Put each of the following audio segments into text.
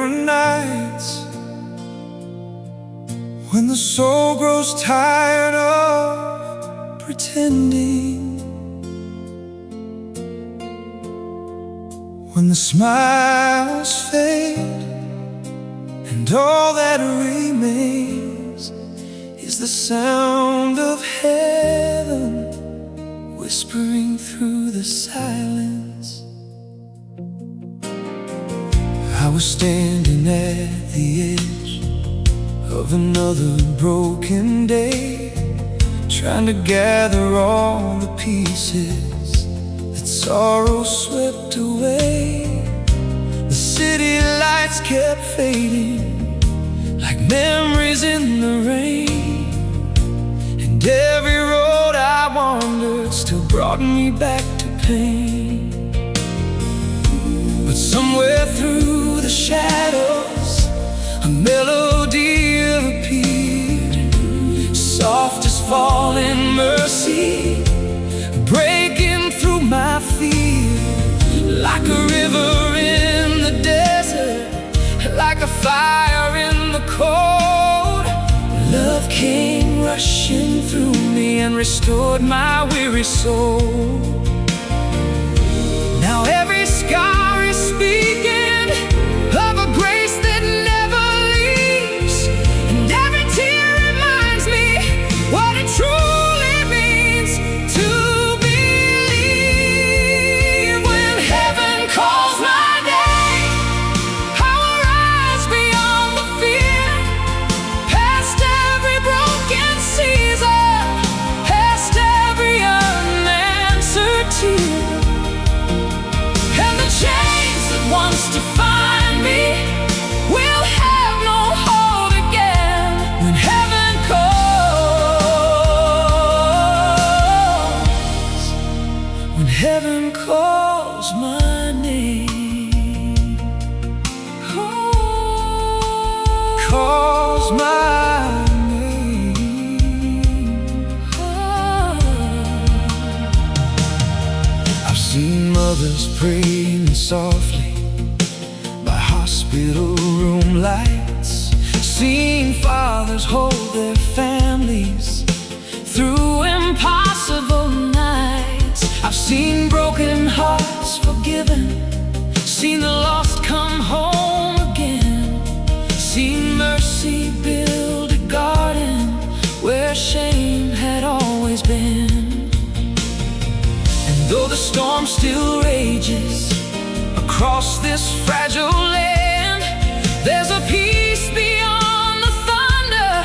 are nights when the soul grows tired of pretending, when the smiles fade and all that remains is the sound of heaven whispering through the silence. I was standing at the edge of another broken day, trying to gather all the pieces that sorrow swept away. The city lights kept fading like memories in the rain, and every road I wandered still brought me back to pain. But somewhere through the shadows a melody appeared, soft as falling mercy, breaking through my fear. Like a river in the desert, like a fire in the cold, love came rushing through me and restored my weary soul. Now every scar is speaking of a grace that never leaves, and every tear reminds me what it truly means to believe. When heaven calls my name, I will rise beyond the fear, past every broken season, past every unanswered tear. And the chains that once defined me will have no hold again. When heaven calls, when heaven calls my name, calls my name. I've seen mothers praying softly by hospital room lights, seen fathers hold their families through impossible nights. I've seen broken hearts forgiven, seen the lost come home again, seen mercy build a garden where shame had always been. And though the storm still rages across this fragile land, there's a peace beyond the thunder,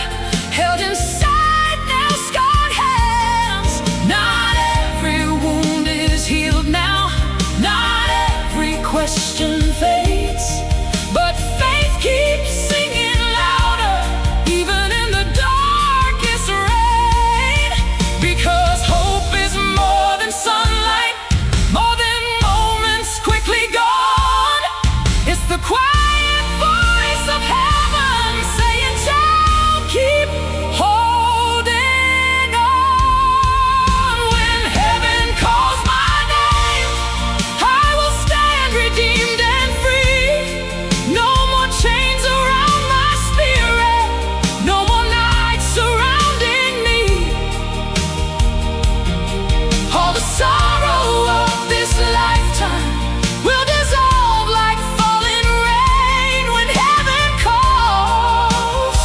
held inside nail-scarred hands. Not every wound is healed now, not every question fades, but faith keeps singing louder, even in the darkest rain. Because hope is more than sunlight, more than moments quickly gone. It's the quiet voice of heaven saying, child, keep holding on. When heaven calls my name, I will stand redeemed and free. No more chains around my spirit, no more nights surrounding me. All the sorrow of this lifetime will dissolve like falling rain when heaven calls.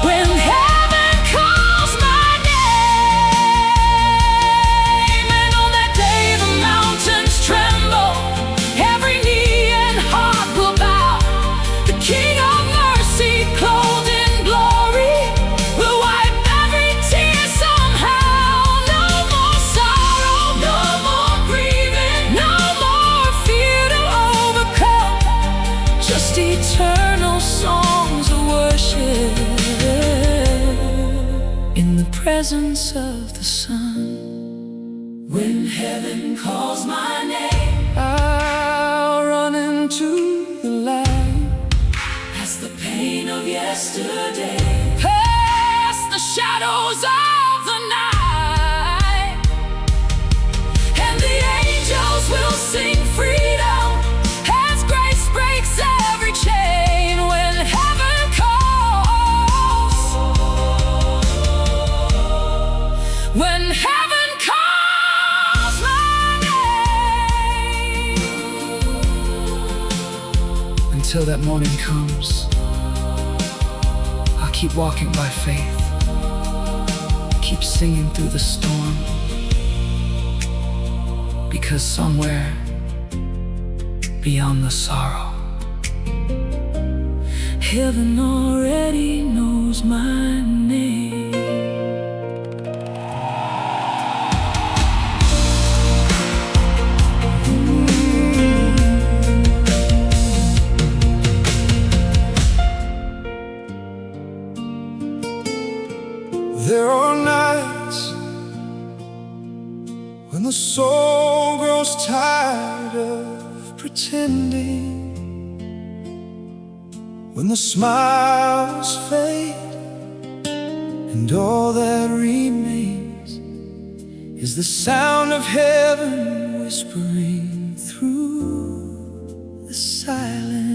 When heaven calls my name, and on that day the mountains tremble, every knee and heart will bow. The King of mercy, clothed in glory, will wipe every tear somehow. No more sorrow, no more grieving, no more fear to overcome, just eternal songs of worship in the presence of the Son. When heaven calls my name, I'll run into the light, past the pain of yesterday, past the shadows of the night, and the angels will sing freedom until that morning comes. I'll keep walking by faith, keep singing through the storm, because somewhere beyond the sorrow, heaven already knows my name. There are nights when the soul grows tired of pretending, when the smiles fade and all that remains is the sound of heaven whispering through the silence.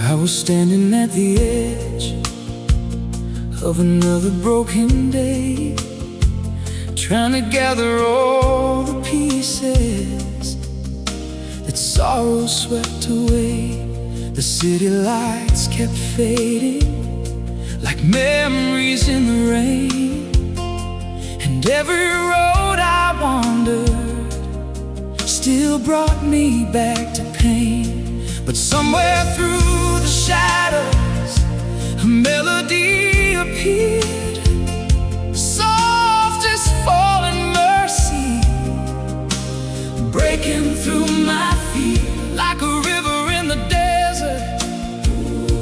I was standing at the edge of another broken day, trying to gather all the pieces that sorrow swept away. The city lights kept fading like memories in the rain, and every road I wandered still brought me back to pain. But somewhere through the shadows, a melody appeared, soft as falling mercy, breaking through my feet like a river in the desert,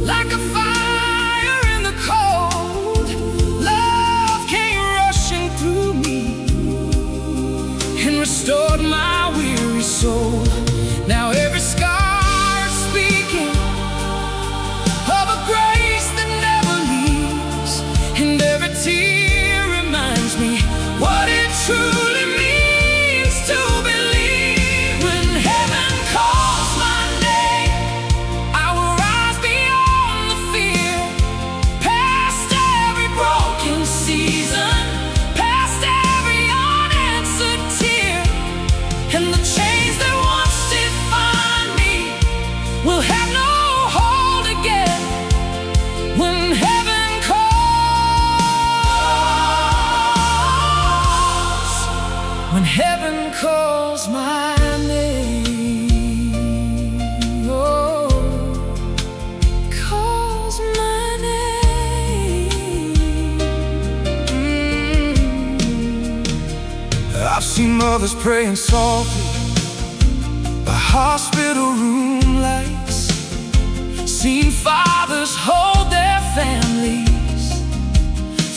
like a fire in the cold. Love came rushing through me and restored my weary soul. Now every scar truly means to believe. When heaven calls my name, I will rise beyond the fear, past every broken season, past every unanswered tear, and the chains that once defined me will have no hold again. When heaven calls my name, oh, calls my name. I've seen mothers praying softly by hospital room lights, seen fathers hold their families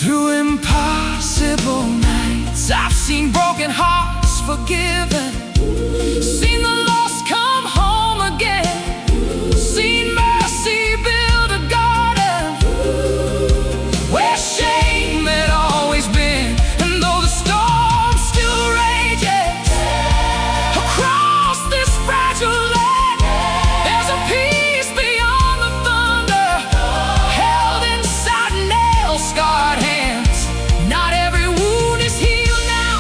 through impossible nights. I've seen broken hearts forgiven, seen the lost come home again, seen mercy build a garden where shame had always been. And though the storm still rages across this fragile land, there's a peace beyond the thunder, held inside nail-scarred hands. Not every wound is healed now,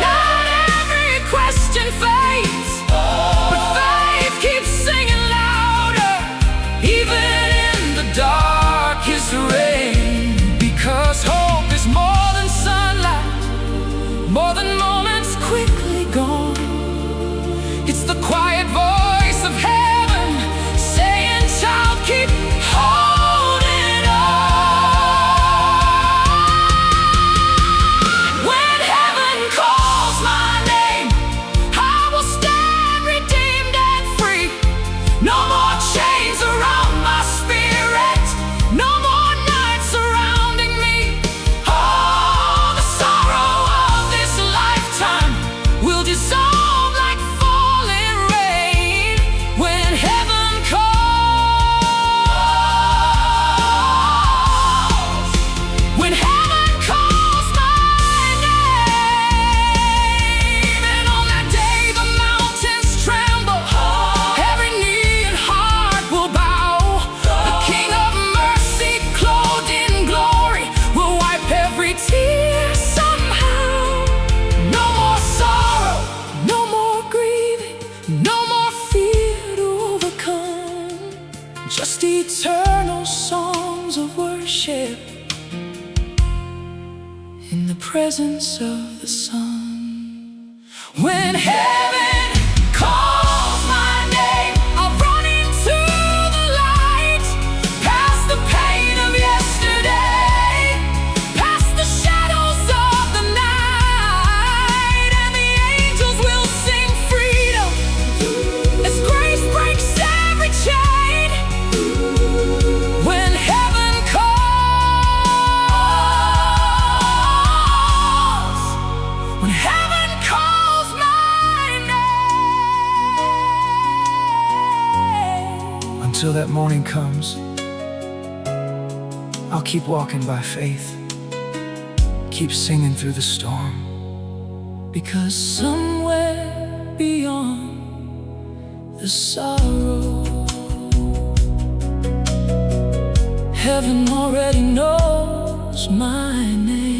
not every question fails. in the presence of the sun. When heaven calls my name, I'll run into the light, past the pain of yesterday, past the shadows of the night, and the angels will sing freedom as grace breaks every chain. When heaven calls, when heaven calls my name. Until that morning comes, I'll keep walking by faith, keep singing through the storm. Because somewhere beyond the sorrow, heaven already knows my name.